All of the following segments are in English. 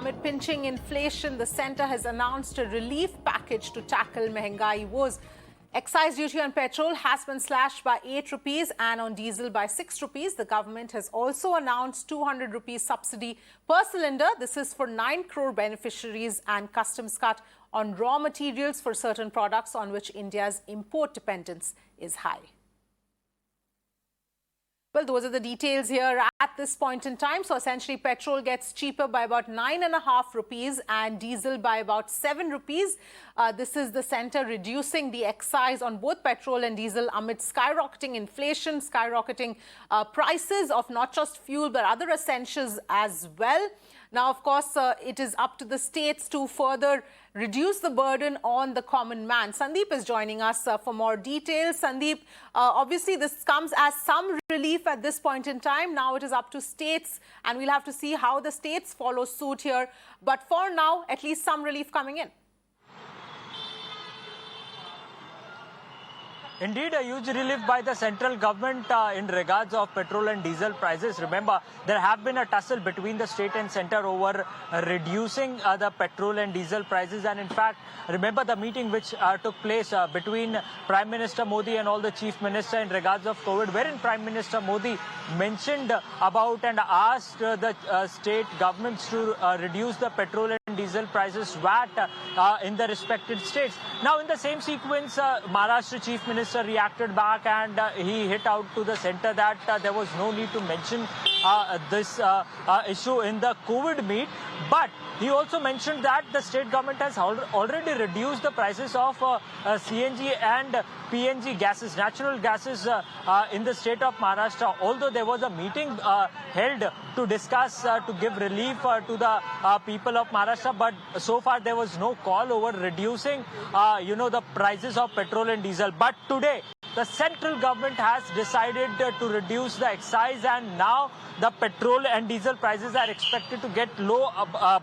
amid pinching inflation, the centre has announced a relief package to tackle mehengai woes. Excise duty on petrol has been slashed by 8 rupees and on diesel by 6 rupees. The government has also announced 200 rupees subsidy per cylinder. This is for 9 crore beneficiaries, and customs cut on raw materials for certain products on which India's import dependence is high. Well, those are the details here at this point in time. So essentially, petrol gets cheaper by about 9.5 rupees and diesel by about 7 rupees. This is the centre reducing the excise on both petrol and diesel amid skyrocketing inflation, skyrocketing prices of not just fuel but other essentials as well. Now, of course, it is up to the states to further reduce the burden on the common man. Sandeep is joining us for more details. Sandeep, obviously this comes as some relief at this point in time. Now it is up to states, and we'll have to see how the states follow suit here. But for now, at least some relief coming in. Indeed, a huge relief by the central government in regards of petrol and diesel prices. Remember, there have been a tussle between the state and centre over reducing the petrol and diesel prices. And in fact, remember the meeting which took place between Prime Minister Modi and all the chief minister in regards of COVID, wherein Prime Minister Modi mentioned about and asked the state governments to reduce the petrol and diesel prices VAT in the respected states. Now, in the same sequence, Maharashtra Chief Minister reacted back, and he hit out to the centre that there was no need to mention this issue in the COVID meet. But he also mentioned that the state government has already reduced the prices of CNG and PNG gases, natural gases in the state of Maharashtra. Although there was a meeting held to discuss, to give relief to the people of Maharashtra, but so far there was no call over reducing, the prices of petrol and diesel. But today, the central government has decided to reduce the excise, and now the petrol and diesel prices are expected to get low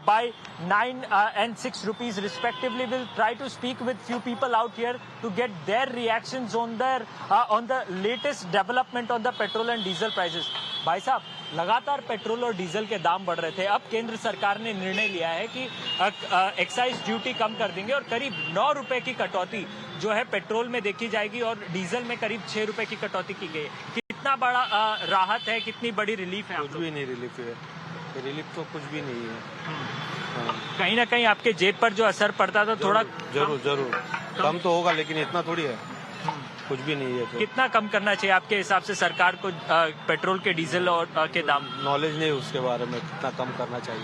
by 9 and 6 rupees respectively. We'll try to speak with few people out here to get their reactions on the latest development on the petrol and diesel prices. भाई साहब, लगातार petrol और diesel के दाम बढ़ रहे थे. अब केंद्र सरकार ने निर्णय लिया है कि एक्साइज ड्यूटी कम कर देंगे और करीब 9 रुपए की कटौती जो है पेट्रोल में देखी जाएगी और डीजल में करीब 6 रुपए की कटौती की गई है. कितना बड़ा राहत है, कितनी बड़ी रिलीफ है? कुछ भी नहीं रिलीफ है. रिलीफ तो कुछ भी नहीं है. कहीं ना कहीं आपके जेब पर जो असर पड़ता था थोड़ा जरूर कम तो होगा, लेकिन इतना थोड़ी है. कुछ भी नहीं है. तो कितना कम करना चाहिए आपके हिसाब से सरकार को पेट्रोल के डीजल और के दाम? नॉलेज नहीं उसके बारे में, कितना कम करना चाहिए,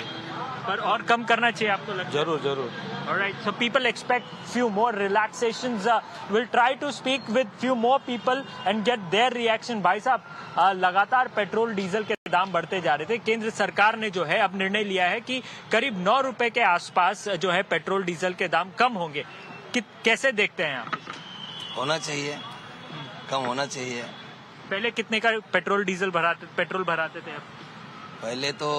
पर और कम करना चाहिए आपको लगता है? जरूर. Alright, so people expect few more relaxations. We'll try to speak with few more people and get their reaction. भाई साहब, लगातार पेट्रोल डीजल के दाम बढ़ते जा रहे थे. केंद्र सरकार ने जो है अब निर्णय लिया है कि करीब 9 रुपए के आसपास जो है पेट्रोल डीजल के दाम कम होंगे. कैसे देखते हैं आप? होना चाहिए, कम होना चाहिए. पहले कितने का पेट्रोल भराते थे आप? पहले तो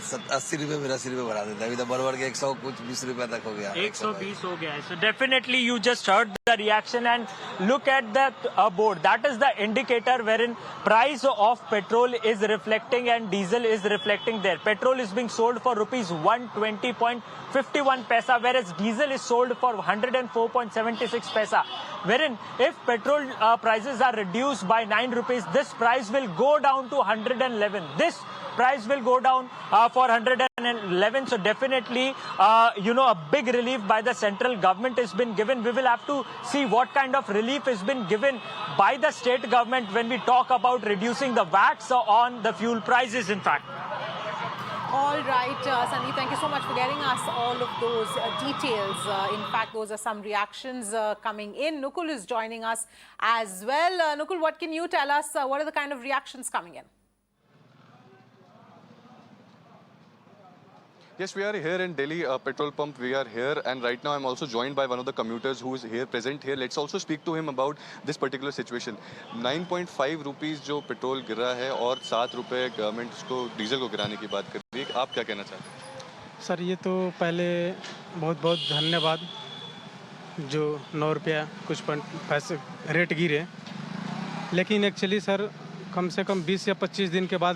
80 रुपए 82 रुपए भरा देते. अभी तो बढ़ के 120 रुपए तक हो गया. 120 हो गया है. So definitely you just heard the reaction, and look at that board. That is the indicator wherein price of petrol is reflecting and diesel is reflecting there. Petrol is being sold for rupees 120.51 paisa, whereas diesel is sold for 104.76 paisa. Wherein if petrol prices are reduced by 9 rupees, this price will go down to 111. This price will go down for 111. So definitely, a big relief by the central government has been given. We will have to see what kind of relief has been given by the state government when we talk about reducing the VATs on the fuel prices, in fact. All right, Sandeep, thank you so much for getting us all of those details. In fact, those are some reactions coming in. Nukul is joining us as well. Nukul, what can you tell us? What are the kind of reactions coming in? Yes, we are here in Delhi petrol pump. We are here, and right now I'm also joined by one of the commuters who is here, present here. Let's also speak to him about this particular situation. 9.5 rupees जो petrol गिरा है और 7 रुपए government उसको diesel को गिराने की बात कर रही है. आप क्या कहना चाहते हैं? सर, ये तो पहले बहुत बहुत धन्यवाद जो 9 रुपया कुछ पैसे रेट गिरे, लेकिन एक्चुअली सर कम से कम 20 या 25 दिन के बाद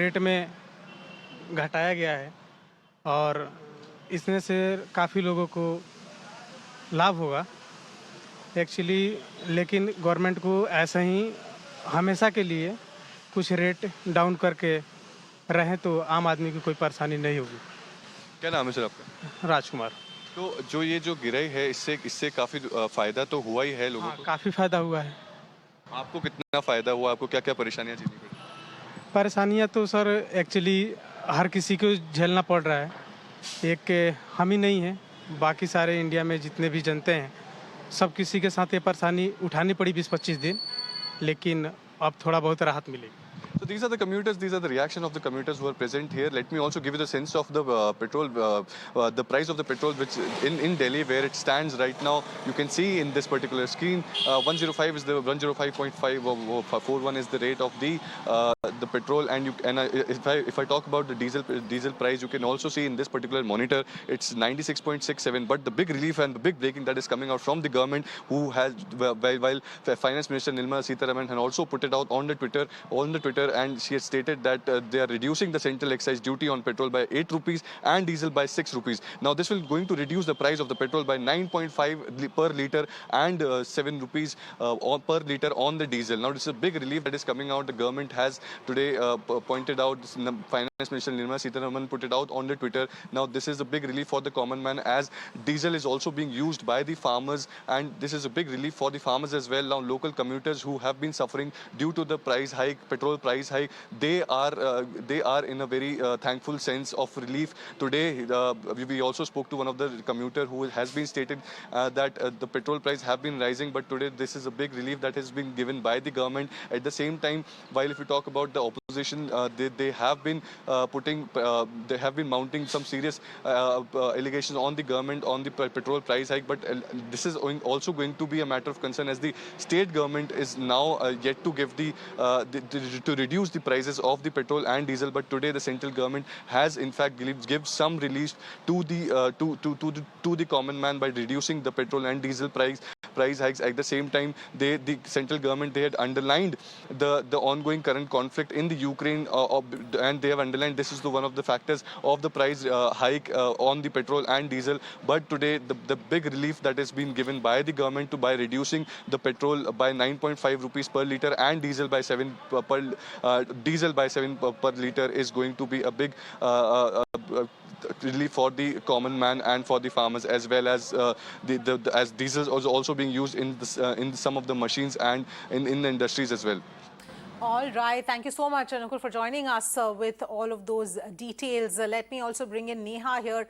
रेट में घटाया गया है. और इसमें से काफ़ी लोगों को लाभ होगा एक्चुअली, लेकिन गवर्नमेंट को ऐसा ही हमेशा के लिए कुछ रेट डाउन करके रहें तो आम आदमी की कोई परेशानी नहीं होगी। क्या नाम है सर आपका? राजकुमार। तो जो ये जो गिराई है इससे काफी फायदा तो हुआ ही है लोगों हाँ, को। काफ़ी फायदा हुआ है। आपको कितना फायदा हुआ? आपको क्या क्या परेशानियां झेलनी पड़ी? परेशानियां तो सर एक्चुअली हर किसी को झेलना पड़ रहा है, एक हम ही नहीं हैं, बाकी सारे इंडिया में जितने भी जनते हैं सब किसी के साथ ये परेशानी उठानी पड़ी 20-25 दिन, लेकिन अब थोड़ा बहुत राहत मिलेगी। So these are the commuters, these are the reaction of the commuters who are present here. Let me also give you the sense of the petrol, the price of the petrol, which in Delhi, where it stands right now. You can see in this particular screen, 105 is the 105.5 or 41 is the rate of the petrol, if I talk about the diesel price, you can also see in this particular monitor, it's 96.67. But the big relief and the big breaking that is coming out from the government, who has while Finance Minister Nirmala Sitharaman had also put it out on the Twitter, and she has stated that they are reducing the central excise duty on petrol by 8 rupees and diesel by 6 rupees. Now this will going to reduce the price of the petrol by 9.5 per litre and 7 rupees per litre on the diesel. Now this is a big relief that is coming out. The government has today pointed out, Finance Minister Nirmala Sitharaman put it out on the Twitter. Now this is a big relief for the common man, as diesel is also being used by the farmers, and this is a big relief for the farmers as well. Now local commuters who have been suffering due to the price hike, petrol price hike, they are in a very thankful sense of relief today. We also spoke to one of the commuter who has been stated that the petrol price have been rising, but today this is a big relief that has been given by the government. At the same time, while if you talk about the opposition, they have been they have been mounting some serious allegations on the government on the petrol price hike, but this is also going to be a matter of concern, as the state government is now yet to give to reduce the prices of the petrol and diesel. But today the central government has in fact give some relief to the common man by reducing the petrol and diesel price hikes. At the same time, the central government, they had underlined the ongoing current conflict in the Ukraine, and they have underlined this is one of the factors of the price hike on the petrol and diesel. But today the big relief that has been given by the government by reducing the petrol by 9.5 rupees per litre and diesel by 7 per litre is going to be a big relief for the common man and for the farmers, as well as as diesel is also being used in some of the machines and in the industries as well. All right. Thank you so much, Anukul, for joining us with all of those details. Let me also bring in Neha here,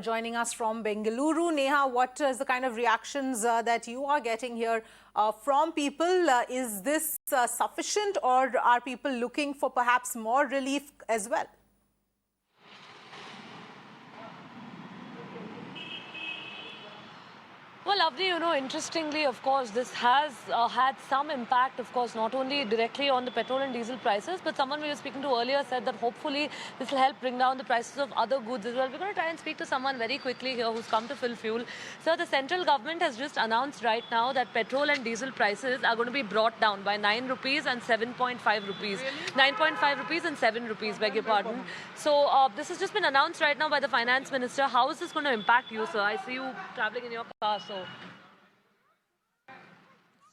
joining us from Bengaluru. Neha, what is the kind of reactions that you are getting here from people? Is this sufficient, or are people looking for perhaps more relief as well? Well, Avni, interestingly, of course, this has had some impact, of course, not only directly on the petrol and diesel prices, but someone we were speaking to earlier said that hopefully this will help bring down the prices of other goods as well. We're going to try and speak to someone very quickly here who's come to fill fuel. So the central government has just announced right now that petrol and diesel prices are going to be brought down by 9 rupees and 7.5 rupees. Really? 9.5 rupees and 7 rupees, beg your pardon. So this has just been announced right now by the finance minister. How is this going to impact you, sir? I see you traveling in your car, so...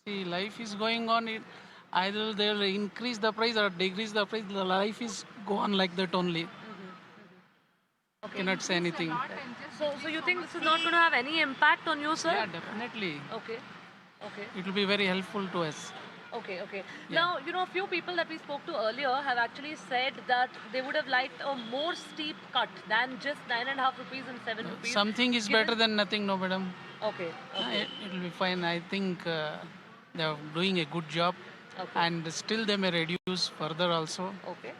See, life is going on. Either they'll increase the price or decrease the price. The life is go on like that only. Okay. Cannot say anything. So you think this is not going to have any impact on you, sir? Yeah, definitely. Okay. It will be very helpful to us. Okay. Yeah. Now, a few people that we spoke to earlier have actually said that they would have liked a more steep cut than just 9.5 rupees and 7 rupees. Something is better than nothing, no, madam. Okay. It will be fine. I think they are doing a good job. Okay. And still they may reduce further also. Okay.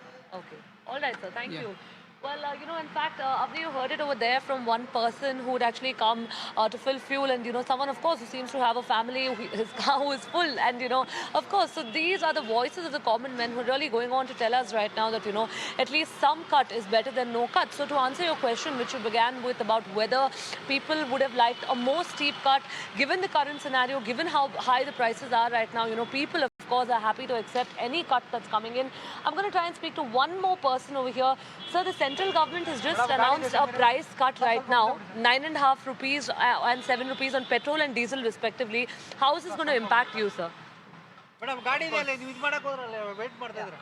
All right, sir. Thank Yeah. you. Well, in fact, Avni, you heard it over there from one person who would actually come to fill fuel, and, someone, of course, who seems to have a family, his car who is full, and, of course, so these are the voices of the common men who are really going on to tell us right now that, at least some cut is better than no cut. So to answer your question, which you began with about whether people would have liked a more steep cut, given the current scenario, given how high the prices are right now, people, of course, are happy to accept any cut that's coming in. I'm going to try and speak to one more person over here. Sir, the central government has just announced a price cut right now, 9.5 rupees and 7 rupees on petrol and diesel respectively. How is this going to impact you, sir?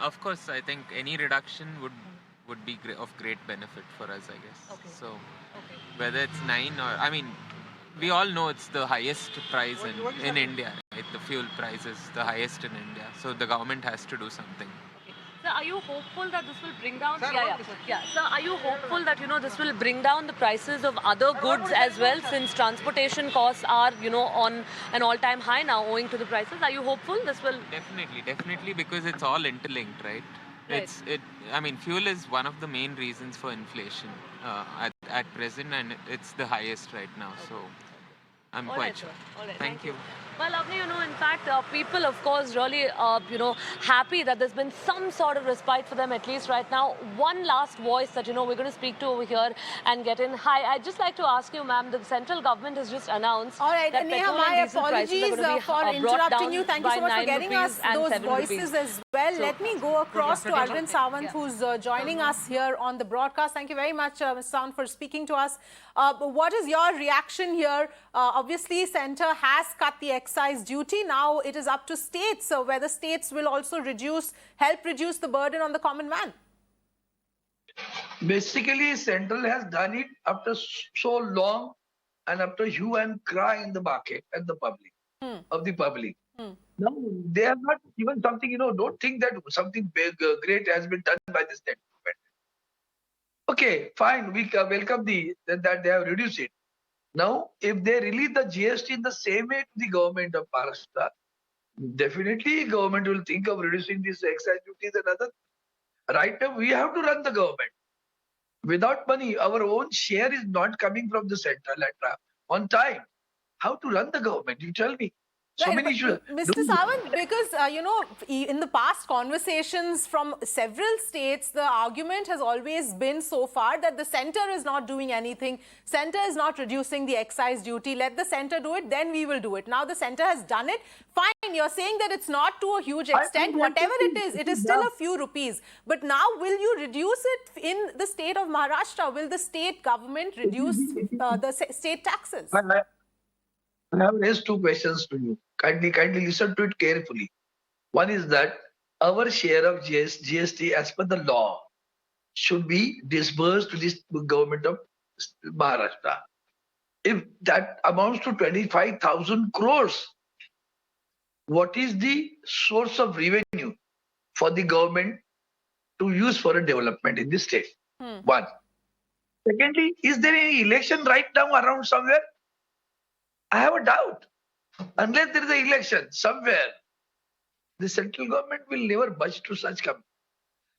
Of course, I think any reduction would be of great benefit for us, I guess. Okay. So, whether it's 9 or, I mean, we all know it's the highest price in India, right? The fuel price is the highest in India. So, the government has to do something. Sir, are you hopeful that this will bring down? Sir, are you hopeful that this will bring down the prices of other goods as well, since transportation costs are on an all-time high now, owing to the prices? Are you hopeful this will? Definitely, because it's all interlinked, right? I mean, fuel is one of the main reasons for inflation at present, and it's the highest right now. So, I'm quite sure. All right, Thank you. Well, lovely, in fact, people, of course, really, happy that there's been some sort of respite for them, at least right now. One last voice that, we're going to speak to over here and get in. Hi, I'd just like to ask you, ma'am, the central government has just announced all right, that Neha, petrol my and diesel prices apologies are going to be for brought interrupting down you. Thank you by so much for 9 getting us rupees and those 7 voices rupees. as well. So, let me go across to Arvind Sawant, who's joining us here on the broadcast. Thank you very much, Mr. Sawant, for speaking to us. What is your reaction here? Obviously, Centre has cut the excise duty. Now it is up to states, whether states will also help reduce the burden on the common man. Basically, Central has done it after so long and after hue and cry in the market and the public, of the public. Now, they have not given something, don't think that something big, great has been done by the state government. Okay, fine, we welcome that they have reduced it. Now, if they release the GST in the same way to the government of Maharashtra, definitely government will think of reducing these excise duties and other. Right now, we have to run the government. Without money, our own share is not coming from the central on time. How to run the government? You tell me. So many issues. Mr. Sawant, because, in the past conversations from several states, the argument has always been so far that the centre is not doing anything. Centre is not reducing the excise duty. Let the centre do it, then we will do it. Now the centre has done it. Fine, you're saying that it's not to a huge extent. Whatever it is still a few rupees. But now will you reduce it in the state of Maharashtra? Will the state government reduce the state taxes? I have raised two questions to you. Kindly listen to it carefully. One is that our share of GST as per the law should be disbursed to the government of Maharashtra. If that amounts to 25,000 crores, what is the source of revenue for the government to use for a development in this state? One. Secondly, is there any election right now around somewhere? I have a doubt. Unless there is an election somewhere, the central government will never budge to such company.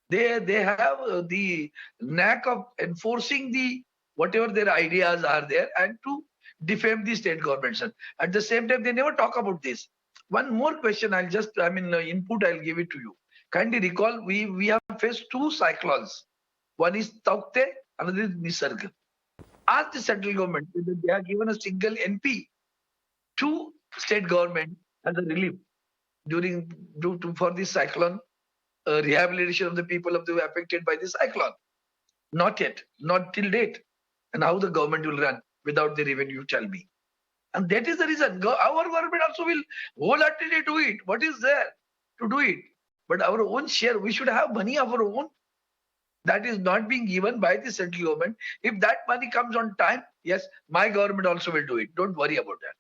They have the knack of enforcing whatever their ideas are there and to defame the state governments. At the same time, they never talk about this. One more question, input I'll give it to you. Kindly recall, we have faced two cyclones. One is Taukte, another is Nisarga. Ask the central government whether they have given a single NP to state government as a relief for this cyclone, rehabilitation of the people affected by this cyclone. Not yet, not till date. And how the government will run without the revenue, tell me. And that is the reason our government also will wholeheartedly do it. What is there to do it? But our own share, we should have money of our own. That is not being given by the central government. If that money comes on time, yes, my government also will do it. Don't worry about that.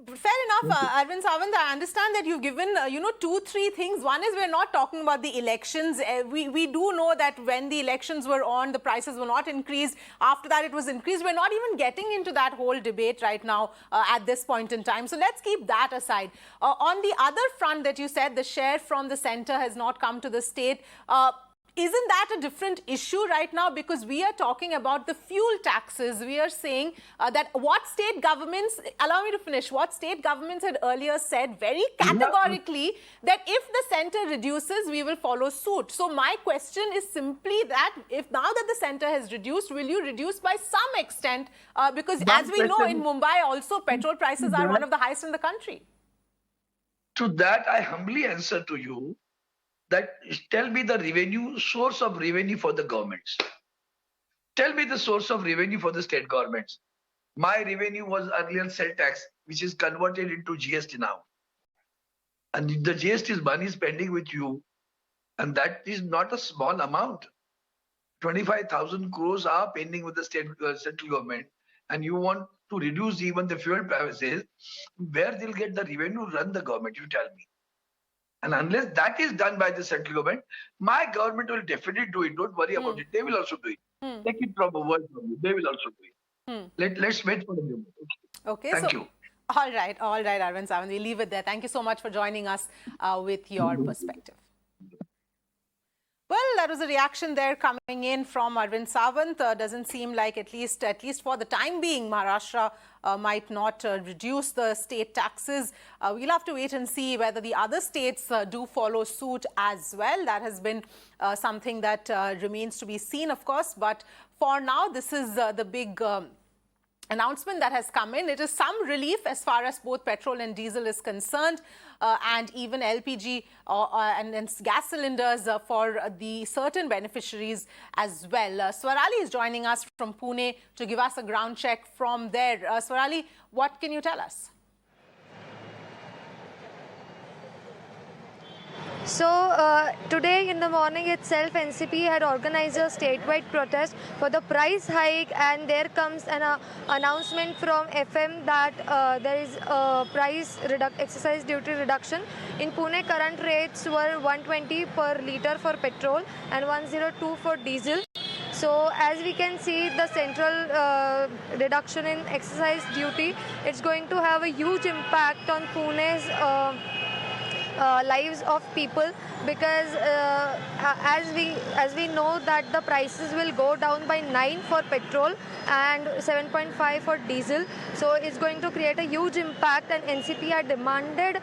Fair enough, Arvind Sawant. I understand that you've given, 2-3 things. One is we're not talking about the elections. We do know that when the elections were on, the prices were not increased. After that, it was increased. We're not even getting into that whole debate right now at this point in time. So let's keep that aside. On the other front that you said, the share from the centre has not come to the state. Isn't that a different issue right now? Because we are talking about the fuel taxes. We are saying that what state governments, allow me to finish, what state governments had earlier said very categorically that if the centre reduces, we will follow suit. So my question is simply that if now that the centre has reduced, will you reduce by some extent? Because as we know in Mumbai also, petrol prices are one of the highest in the country. To that, I humbly answer to you that tell me the source of revenue for the governments. Tell me the source of revenue for the state governments. My revenue was earlier sale tax, which is converted into GST now. And the GST money is pending with you. And that is not a small amount. 25,000 crores are pending with the central government. And you want to reduce even the fuel prices. Where they'll get the revenue, run the government, you tell me. And unless that is done by the central government, my government will definitely do it. Don't worry about it. They will also do it. Take it from a word from you. They will also do it. Let's wait for the moment. Okay, Thank you. All right, Arvind Sawant. We'll leave it there. Thank you so much for joining us with your perspective. Well, that was a reaction there coming in from Arvind Sawant. Doesn't seem like, at least for the time being, Maharashtra might not reduce the state taxes. We'll have to wait and see whether the other states do follow suit as well. That has been something that remains to be seen, of course. But for now, this is the big announcement that has come in. It is some relief as far as both petrol and diesel is concerned, and even LPG and gas cylinders for the certain beneficiaries as well. Swarali is joining us from Pune to give us a ground check from there. Swarali, what can you tell us? So today in the morning itself, NCP had organized a statewide protest for the price hike, and there comes an announcement from FM that there is a excise duty reduction. In Pune, current rates were 120 per litre for petrol and 102 for diesel. So as we can see, the central reduction in excise duty, it's going to have a huge impact on Pune's lives of people, because as we know that the prices will go down by 9 for petrol and 7.5 for diesel, so it's going to create a huge impact, and NCP had demanded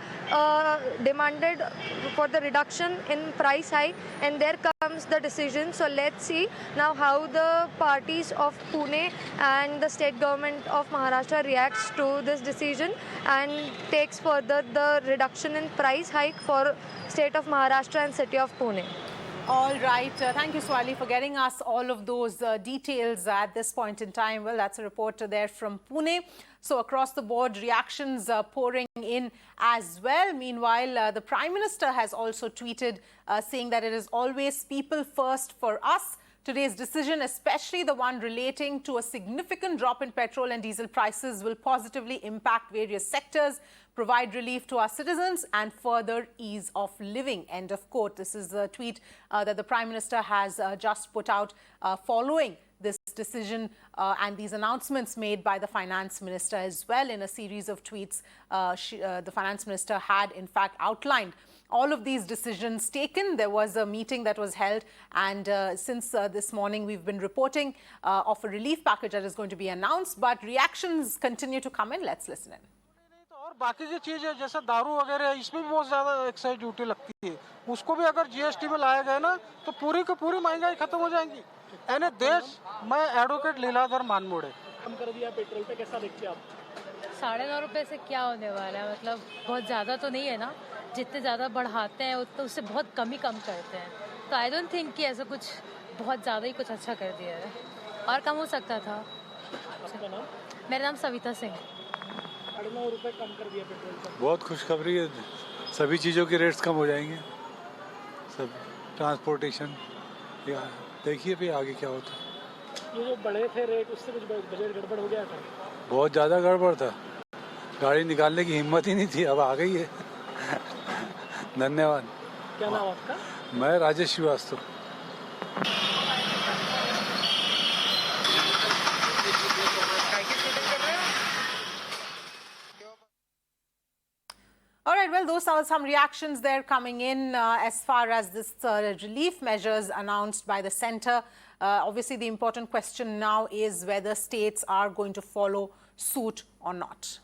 for the reduction in price hike, and there comes the decision. So let's see now how the parties of Pune and the state government of Maharashtra reacts to this decision and takes further the reduction in price hike for state of Maharashtra and city of Pune. All right. Thank you, Swali, for getting us all of those details at this point in time. Well, that's a report there from Pune. So across the board, reactions pouring in as well. Meanwhile, the Prime Minister has also tweeted saying that it is always people first for us. Today's decision, especially the one relating to a significant drop in petrol and diesel prices, will positively impact various sectors, provide relief to our citizens and further ease of living. End of quote. This is a tweet that the Prime Minister has just put out following this decision and these announcements made by the Finance Minister as well. In a series of tweets, the Finance Minister had in fact outlined all of these decisions taken. There was a meeting that was held, and since this morning we've been reporting of a relief package that is going to be announced, but reactions continue to come in. Let's listen in. और बाकी जो चीज़ है जैसे दारू वगैरह है, इसमें भी बहुत ज़्यादा एक्साइज ड्यूटी लगती है, उसको भी अगर जीएसटी में लाया गया ना तो पूरी की पूरी महंगाई खत्म हो जाएगी। यानी देश, मैं एडवोकेट लीलाधर मानमोड़े। कम कर दिया पेट्रोल पे, कैसा देखते हैं आप? 9.5 रुपए से क्या होने वाला है, मतलब बहुत ज़्यादा तो नहीं है ना, जितने ज़्यादा बढ़ाते हैं उतने उससे बहुत कम ही कम करते हैं, तो आई डोंट थिंक कि ऐसा कुछ बहुत ज़्यादा ही कुछ अच्छा कर दिया है, और कम हो सकता था। मेरा नाम सविता सिंह। 9.5 रुपए कम कर दिया पेट्रोल का। बहुत खुशखबरी है, सभी चीज़ों के रेट्स कम हो जाएंगे, सब ट्रांसपोर्टेशन, देखिए फिर आगे क्या होता है। ये जो बढ़े थे रेट, उससे कुछ बजट गड़बड़ हो गया था? बहुत ज़्यादा गड़बड़ था, गाड़ी निकालने की हिम्मत ही नहीं थी, अब आ गई है। धन्यवाद। क्या नाम आपका? मैं Rajesh Srivastava. All right, well, those are some reactions there coming in as far as this relief measures announced by the centre. Obviously, the important question now is whether states are going to follow suit or not.